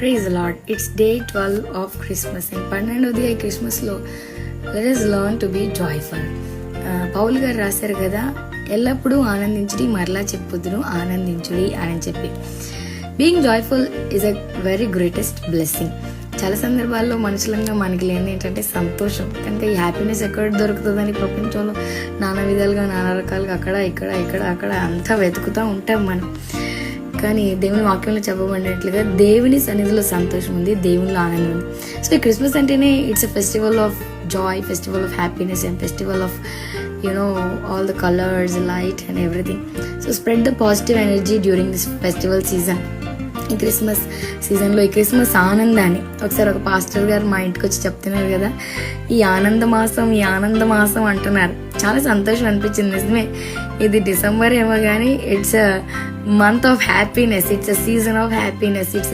Praise Lord. It's day 12 of Christmas. And 12వ క్రిస్మస్లో let us learn to be joyful. Paul గారు రాశారు కదా, ఎల్లప్పుడూ ఆనందించుడి, మరలా చెప్పుదును ఆనందించుడి అని చెప్పి. Being joyful is a very greatest blessing. చాలా సందర్భాల్లో మనుషులంగా మనకి లేని ఏంటంటే సంతోషం. కనుక ఈ హ్యాపీనెస్ ఎక్కడ దొరుకుతుందని ప్రపంచంలో నానా విధాలుగా నానా రకాలుగా అక్కడ ఇక్కడ ఇక్కడ అక్కడ అంతా వెతుకుతూ ఉంటాం మనం. కానీ దేవుని వాక్యంలో చెప్పబడినట్లుగా దేవుని సన్నిధిలో సంతోషం ఉంది, దేవునిలో ఆనందం ఉంది. సో ఈ క్రిస్మస్ అంటేనే it's a festival of Joy, festival of happiness and festival of all the colours, light and everything. So spread the positive energy during this festival season. ఈ క్రిస్మస్ సీజన్లో ఈ క్రిస్మస్ ఆనందాన్ని ఒకసారి ఒక పాస్టర్ గారు మా ఇంటికి వచ్చి చెప్తున్నారు కదా, ఈ ఆనంద మాసం అంటున్నారు. చాలా సంతోషం అనిపించింది. నిజమే, ఇది డిసెంబర్ ఏమో కానీ it's a month of happiness, it's a season of happiness, it's